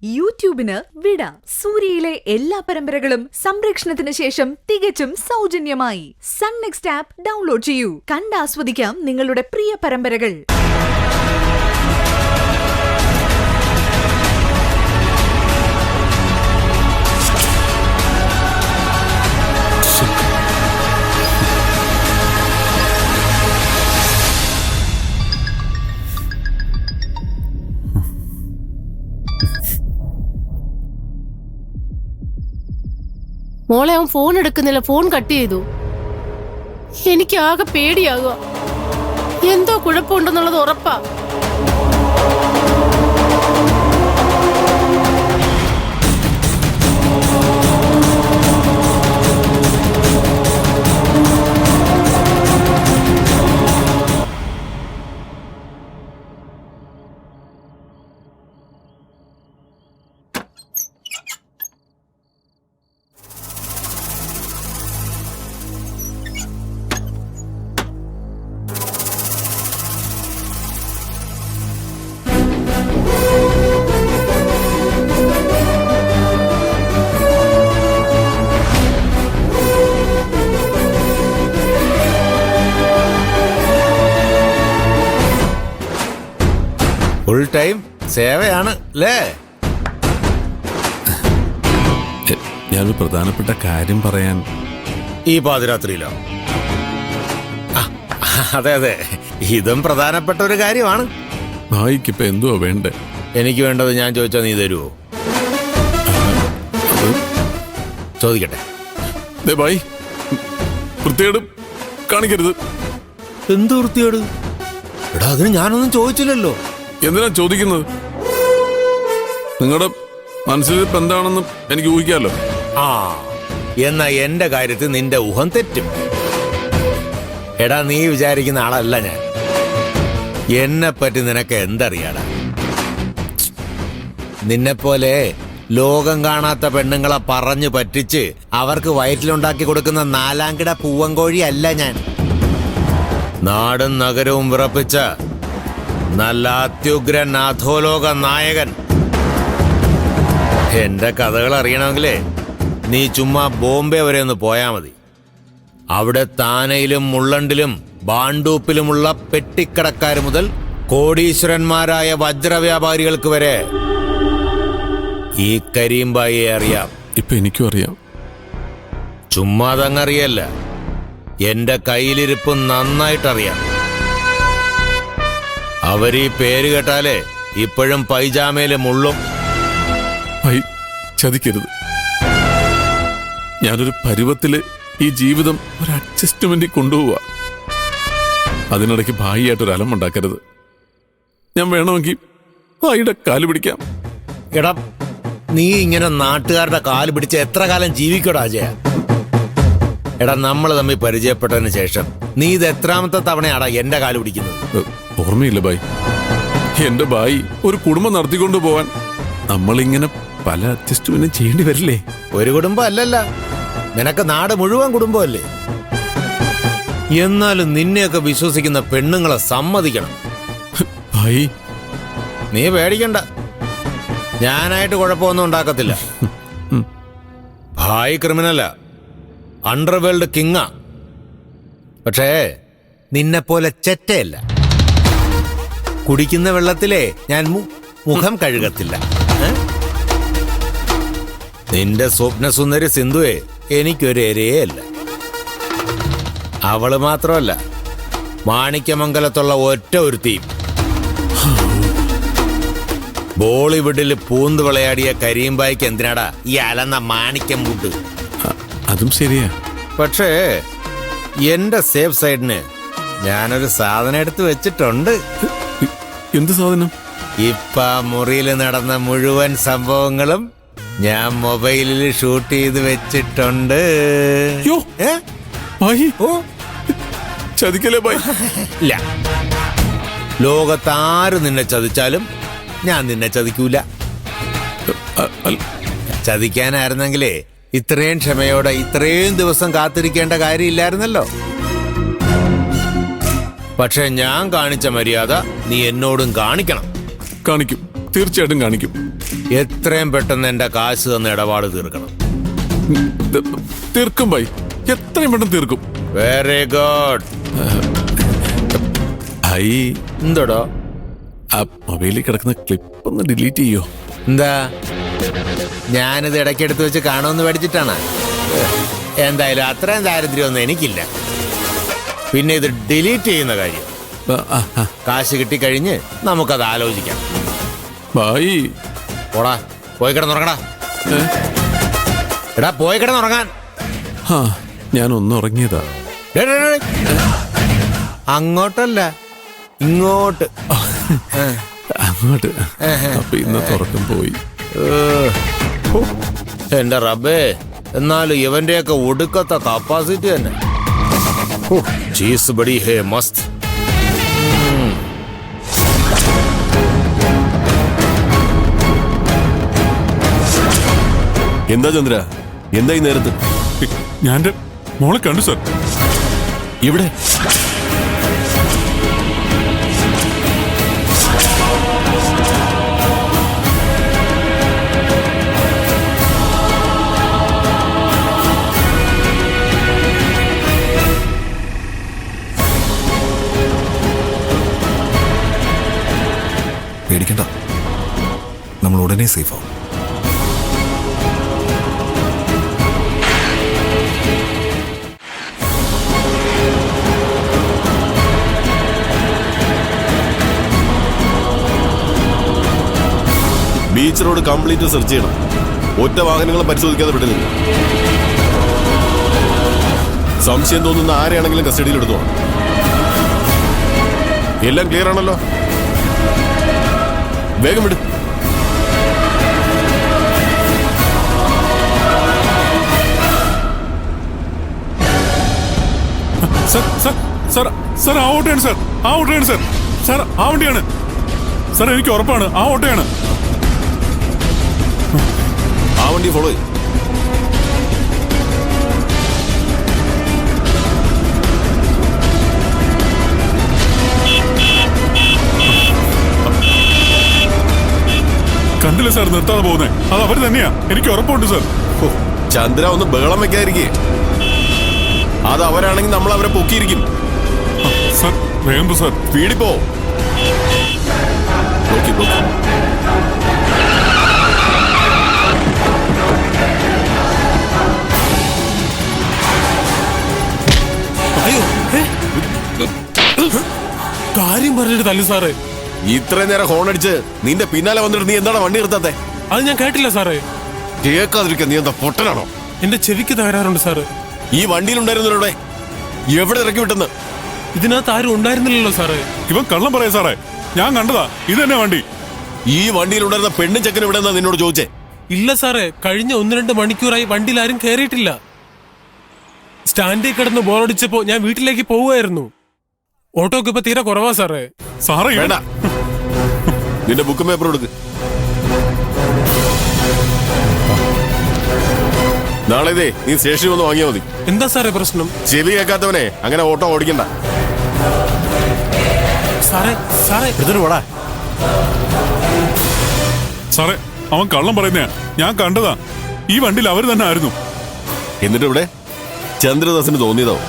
യൂട്യൂബിന് വിട. സൂര്യയിലെ എല്ലാ പരമ്പരകളും സംരക്ഷണത്തിന് ശേഷം തികച്ചും സൗജന്യമായി സൺ നെക്സ്റ്റ് ആപ്പ് ഡൗൺലോഡ് ചെയ്യൂ. കണ്ടാസ്വദിക്കാം നിങ്ങളുടെ പ്രിയ പരമ്പരകൾ. മോളെ, അവൻ ഫോൺ എടുക്കുന്നില്ല, ഫോൺ കട്ട് ചെയ്തു. എനിക്ക് ആകെ പേടിയാകുക. എന്തോ കുഴപ്പമുണ്ടെന്നുള്ളത് ഉറപ്പാ. ഫുൾ ടൈം സേവയാണ് അല്ലേ? ഞാനൊരു പ്രധാനപ്പെട്ട കാര്യം പറയാൻ. ഈ പാതിരാത്രിയിലോ? അതെ അതെ, ഇതും പ്രധാനപ്പെട്ട ഒരു കാര്യമാണ്. ഭായിക്കിപ്പോ എന്തുവാ വേണ്ടേ? എനിക്ക് വേണ്ടത് ഞാൻ ചോദിച്ചാൽ നീ തരുമോ? ചോദിക്കട്ടെ. ഭായി, വൃത്തികേട് കാണിക്കരുത്. എന്ത് വൃത്തികേട്? എടാ, അതിന് ഞാനൊന്നും ചോദിച്ചില്ലല്ലോ. എന്തിനാ ചോദിക്കുന്നത്? നിങ്ങളുടെ മനസ്സിലിരിപ്പ് എന്താണെന്ന് എനിക്ക് ഊഹിക്കാമല്ലോ. ആ, എന്നാ എന്റെ കാര്യത്തിൽ നിന്റെ ഊഹം തെറ്റും. എടാ, നീ വിചാരിക്കുന്ന ആളല്ല ഞാൻ. എന്നെ പറ്റി നിനക്ക് എന്തറിയാടാ? നിന്നെപ്പോലെ ലോകം കാണാത്ത പെണ്ണുങ്ങളെ പറഞ്ഞു പറ്റിച്ച് അവർക്ക് വയറ്റിലുണ്ടാക്കി കൊടുക്കുന്ന നാലാംകിട പൂവൻകോഴി അല്ല ഞാൻ. നാടും നഗരവും വിറപ്പിച്ച നല്ല അത്യുഗ്രൻ അധോലോക നായകൻ. എന്റെ കഥകൾ അറിയണമെങ്കിലേ നീ ചുമ്മാ ബോംബെ വരെ ഒന്ന് പോയാ മതി. അവിടെ താനയിലും മുള്ളണ്ടിലും ബാണ്ടൂപ്പിലുമുള്ള പെട്ടിക്കടക്കാര് മുതൽ കോടീശ്വരന്മാരായ വജ്രവ്യാപാരികൾക്ക് വരെ ഈ കരീംബായിയെ അറിയാം. ഇപ്പൊ എനിക്കും അറിയാം. ചുമ്മാതങ്ങറിയല്ല, എന്റെ കയ്യിലിരിപ്പ് നന്നായിട്ടറിയാം. അവരീ പേര് കേട്ടാലേ ഇപ്പോഴും പൈജാമയിലെ മുള്ളും. ഭായി, ചതിക്കരുത്. ഞാനൊരു പരുവത്തില് ഈ ജീവിതം ഒരു അഡ്ജസ്റ്റ്മെന്റിൽ കൊണ്ടുപോവാ. അതിനിടയ്ക്ക് ഭായിയായിട്ടൊരു അലമുണ്ടാക്കരുത്. ഞാൻ വേണമെങ്കിൽ ഭായിയുടെ കാല് പിടിക്കാം. എടാ, നീ ഇങ്ങനെ നാട്ടുകാരുടെ കാല് പിടിച്ച് എത്ര കാലം ജീവിക്കടാ അജയ? എടാ, നമ്മൾ തമ്മിൽ പരിചയപ്പെട്ടതിന് ശേഷം നീ ഇത് എത്രാമത്തെ തവണയാടാ എന്റെ കാല് പിടിക്കുന്നത്? ഓർമ്മയില്ല ഭായി. എന്റെ ഭായി ഒരു കുടുംബം നടത്തിക്കൊണ്ടു പോവാൻ നമ്മളിങ്ങനെ പല അഡ്ജസ്റ്റ്മെന്റും ചെയ്യേണ്ടി വരില്ലേ? ഒരു കുടുംബം അല്ലല്ല, നിനക്ക് നാട് മുഴുവൻ കുടുംബമല്ലേ. എന്നാലും നിന്നെയൊക്കെ വിശ്വസിക്കുന്ന പെണ്ണുങ്ങളെ സമ്മതിക്കണം. ഭായി, നീ പേടിക്കണ്ട, ഞാനായിട്ട് കുഴപ്പമൊന്നും ഉണ്ടാക്കത്തില്ല. ഭായി ക്രിമിനലാ, അണ്ടർവേൾഡ് കിങ്ങാ. പക്ഷേ നിന്നെപ്പോലെ ചെറ്റയല്ല. കുടിക്കുന്ന വെള്ളത്തിലേ ഞാൻ മുഖം കഴുകത്തില്ല. നിന്റെ സ്വപ്നസുന്ദരി സിന്ധുവേ എനിക്കൊരു എരയല്ല. അവള് മാത്രമല്ല, മാണിക്യമംഗലത്തുള്ള ഒറ്റ ഒരുത്തിയും. ബോളിവുഡിൽ പൂന്ത് വിളയാടിയ കരീംബായിക്ക് എന്തിനാടാ ഈ അലന്ന മാണിക്യം കൂട്ട്? അതും ശരിയാ. പക്ഷേ എന്റെ സേഫ് സൈഡിന് ഞാനൊരു സാധനം എടുത്ത് വെച്ചിട്ടുണ്ട്. എന്ത് സാധനം? ഇപ്പ മുറിയിൽ നടന്ന മുഴുവൻ സംഭവങ്ങളും ഞാൻ മൊബൈലിൽ ഷൂട്ട് ചെയ്ത് വെച്ചിട്ടുണ്ട്. ചതിക്കല്ലേ ഭായി? ഇല്ല, ലോകത്താര് നിന്നെ ചതിച്ചാലും ഞാൻ നിന്നെ ചതിക്കൂല. ചതിക്കാനായിരുന്നെങ്കിലേ ഇത്രയും ക്ഷമയോടെ ഇത്രയും ദിവസം കാത്തിരിക്കേണ്ട കാര്യമില്ലായിരുന്നല്ലോ. പക്ഷെ ഞാൻ കാണിച്ച മര്യാദ നീ എന്നോടും കാണിക്കണം. കാണിക്കും, തീർച്ചയായിട്ടും കാണിക്കും. എത്രയും പെട്ടെന്ന് എന്റെ കാശ് തന്ന ഇടപാട് തീർക്കണം. തീർക്കും ഭായി, എത്രയും പെട്ടെന്ന് തീർക്കും. Very good. ഭായി, എന്തോടോ? ആ മൊബൈലിൽ കിടക്കുന്ന ക്ലിപ്പ് ഒന്ന് ഡിലീറ്റ് ചെയ്യോ? എന്താ, ഞാനിത് ഇടയ്ക്കെടുത്ത് വെച്ച് കാണുമെന്ന് പഠിച്ചിട്ടാണ്. എന്തായാലും അത്രയും ദാരിദ്ര്യമൊന്നും എനിക്കില്ല. പിന്നെ ഇത് ഡിലീറ്റ് ചെയ്യുന്ന കാര്യം കാശ് കിട്ടിക്കഴിഞ്ഞ് നമുക്കത് ആലോചിക്കാം. ഭായി, പോടാ, പോയി കിടന്നുറങ്ങടാ. എടാ, പോയി കിടന്നുറങ്ങാൻ. ഞാൻ ഒന്ന് ഉറങ്ങിയതാ. അങ്ങോട്ടല്ല, ഇങ്ങോട്ട്. അങ്ങോട്ട്. അപ്പൊ ഇന്ന് തുറക്കം പോയി. എന്റെ റബ്ബേ, എന്നാലും ഇവന്റെയൊക്കെ ഒടുക്കത്തെ കപ്പാസിറ്റി തന്നെ. ചീസ് ബഡി ഹേ മസ്ത്. എന്താ ചന്ദ്ര, എന്താ ഈ നേരത്ത്? ഞാൻ എൻ്റെ മോളെ കണ്ടു സാർ. ഇവിടെ പേടിക്കണ്ട, നമ്മൾ ഉടനെ സേഫ് ആവും. ബീച്ച് റോഡ് കംപ്ലീറ്റ് സെർച്ച് ചെയ്യണം. ഒറ്റ വാഹനങ്ങളും പരിശോധിക്കാതെ വിടുന്നില്ല. സംശയം തോന്നുന്ന ആരെയാണെങ്കിലും കസ്റ്റഡിയിൽ എടുത്തോ. എല്ലാം ക്ലിയർ ആണല്ലോ? വേഗം വിട്. സാർ, ആ ഓട്ടോയാണ് സാർ, ആ ഓട്ടോയാണ് സാർ. സാർ, ആ വണ്ടിയാണ് സാർ, എനിക്ക് ഉറപ്പാണ് ആ ഓട്ടോയാണ്. ആ വണ്ടി ഫോളോ ചെയ്യും. കണ്ടില്ല സാർ നിർത്താതെ പോകുന്നേ, അത് അവർ തന്നെയാ, എനിക്ക് ഉറപ്പുണ്ട് സാർ. ചന്ദ്ര, ഒന്ന് ബഹളം വെക്കാതിരിക്കേ. അത് അവരാണെങ്കിൽ നമ്മൾ അവരെ പൊക്കിയിരിക്കും. സാർ, വേഗം സാർ. വീടിപ്പോ അയ്യോ, കാര്യം പറഞ്ഞിട്ട് തല്ലു സാറേ. ഇത്രയും നേരം ഹോൺ അടിച്ച് നിന്റെ പിന്നാലെ വന്നിട്ട് നീ എന്താണ് വണ്ടി നിർത്താത്തെ? അത് ഞാൻ കേട്ടില്ല സാറേ. കേൾക്കാതിരിക്കാൻ നീ എന്താ പൊട്ടനാണോ? എന്റെ ചെവിക്ക് തകരാറുണ്ട് സാറ്. ഈ വണ്ടിയിലുണ്ടായിരുന്നവരുടെ എവിടെ ഇറക്കി വിട്ടെന്ന്? ഇതിനകത്ത് ആരും ഉണ്ടായിരുന്നില്ലല്ലോ സാറേ. ഇവൻ കള്ളം പറയാ സാറേ, ഞാൻ കണ്ടതാ, ഇത് തന്നെ വണ്ടി. ഈ വണ്ടിയിലുണ്ടായിരുന്ന പെണ്ണും ചെക്കനും ഇവിടെ നിന്നോട് ചോദിച്ചേ? ഇല്ല സാറേ, കഴിഞ്ഞ 1-2 മണിക്കൂറായി വണ്ടിയിൽ ആരും കയറിയിട്ടില്ല. സ്റ്റാൻഡിൽ കിടന്ന് ബോറടിച്ചപ്പോ ഞാൻ വീട്ടിലേക്ക് പോവുമായിരുന്നു. ഓട്ടോക്ക് ഇപ്പൊ തീരെ കുറവാ സാറേ. സാറേ വേണ്ട, നിന്റെ ബുക്കും പേപ്പറും എടുക്ക്. നാളെ ഇതേ നീ സ്റ്റേഷനിൽ വന്ന് വാങ്ങിയാൽ മതി. എന്താ സാറേ പ്രശ്നം? ചെവി കേൾക്കാത്തവനെ അങ്ങനെ ഓട്ടോ ഓടിക്കണ്ട. സാറേ, സാറേ, സാറേ, അവൻ കള്ളം പറയുന്നയാ, ഞാൻ കണ്ടതാ. ഈ വണ്ടിയിൽ അവർ തന്നെ ആയിരുന്നു. എന്നിട്ട് ഇവിടെ ചന്ദ്രദാസിന് തോന്നിയതാവും.